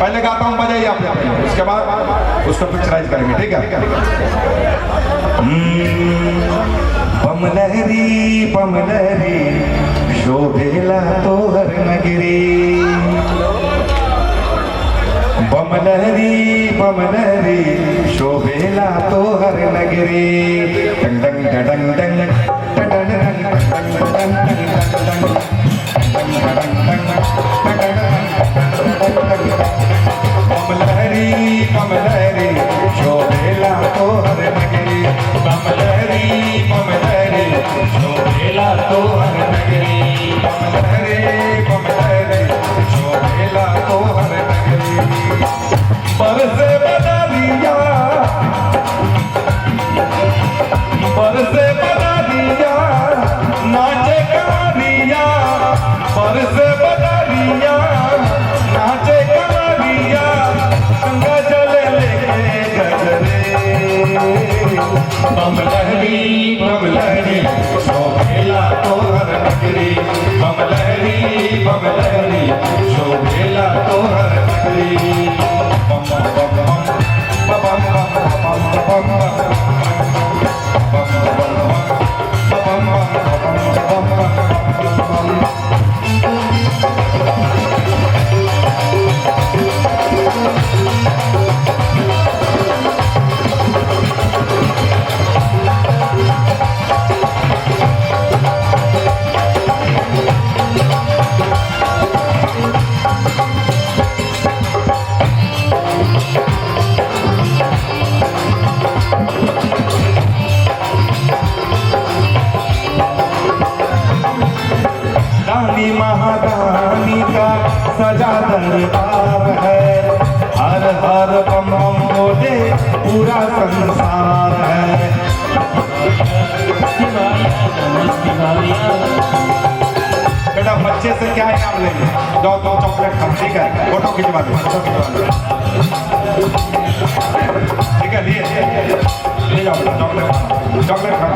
पहले गाता हूँ, बजाइए आप, उसके बाद उसको पिक्चराइज करेंगे, ठीक है? पमलहरी पमलहरी शोभेला तोहर नगरी, पमलहरी पमलहरी शोभेला तोहर नगरी, टंग टंग टंग टंग पमलहरी पमलहरी शोभेला तोहर नगरी, पमलहरी पमलहरी शोभेला तोहर नगरी, पमलहरी पमलहरी शोभेला तोहर नगरी। बरसे बदरिया बरसे बदरिया नाचे कहानिया, बरसे बदरिया नाचे कहानिया, गंगा जल लेके गजरे, पमलहरी पमलहरी शोभेला तोहर नगरी, पमलहरी पमलहरी शोभेला तोहर नगरी। बम बम बम बम महारानी का सजा दरबार है, हर हर बम बम बोले पूरा संसार है। बेटा बच्चे से क्या इनाम लेंगे? दो दो चॉकलेट खाओ, ठीक है? फोटो खिंचवा दो, फोटो खिंचवा दो, ठीक है? ले जाओ बेटा, चॉकलेट चॉकलेट खाओ।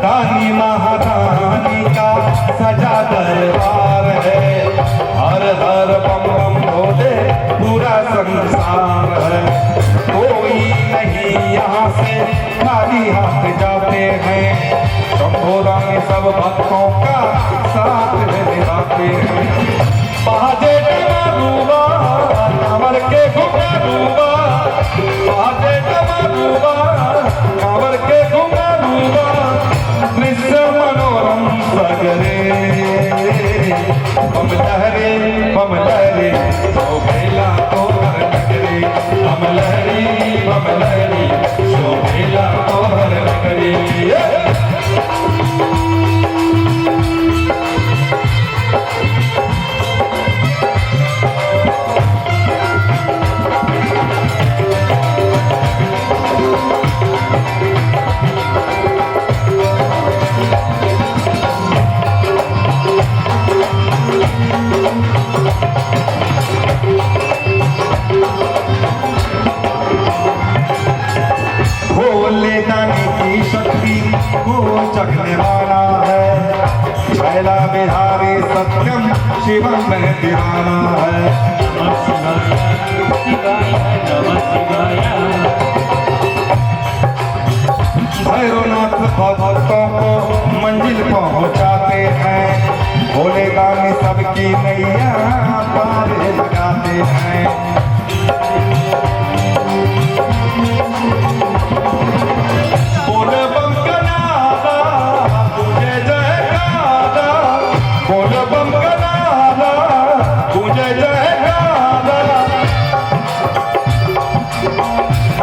रानी महारानी का सजा दरबार है, हर हर बम बम बोले पूरा संसार है। कोई नहीं यहाँ से खाली हाथ जाते हैं, शंभोरानी सब भक्तों का साथ निभाते हैं। बाजे डमरूबा कांवर के घुंघरूबा, बाजे डमरूबा कांवर के घुंघरूबा, दृश्य मनोरम सगरे, पमलहरी पमलहरी शोभेला तोहर नगरी, पमलहरी पमलहरी शोभेला तोहर नगरी। जगने वाला है, छैला बिहारी सत्यम शिवम में दीवाना है। भैरवनाथ भक्तों को मंजिल पहुंचाते हैं, भोले दानी सबकी नैया पार लगाते हैं।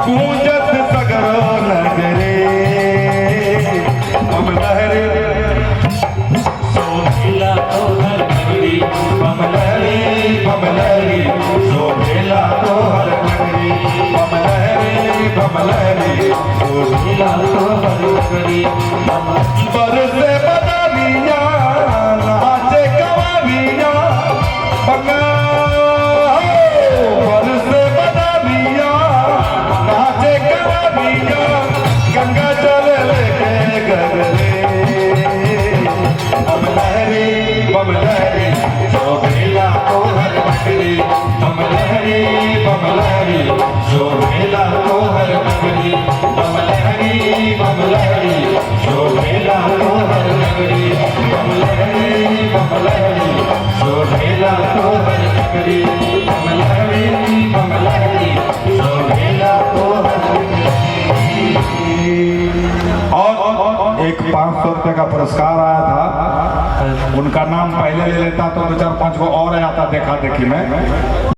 गूंजत सगरो नगरे, पमलहरी शोभेला तोहर नगरी, पमलहरी पमलहरी शोभेला तोहर नगरी, पमलहरी पमलहरी शोभेला तोहर नगरी। बरसे बदरिया नाचे कवरिया, बरसे बदरिया नाचे कवरिया, गंगा जल लेके गगरे, पमलहरी पमलहरी लहरी शोभेला तोहर नगरी बम लहरी शोभेला तोहर नगरी बम लहरी शोभेला तोहर नगरी बम लहरी शोभेला तोहर नगरी। और एक 500 रुपये का पुरस्कार आया था, उनका नाम पहले ले लेता तो 2-4-5 को और आता देखा देखी में।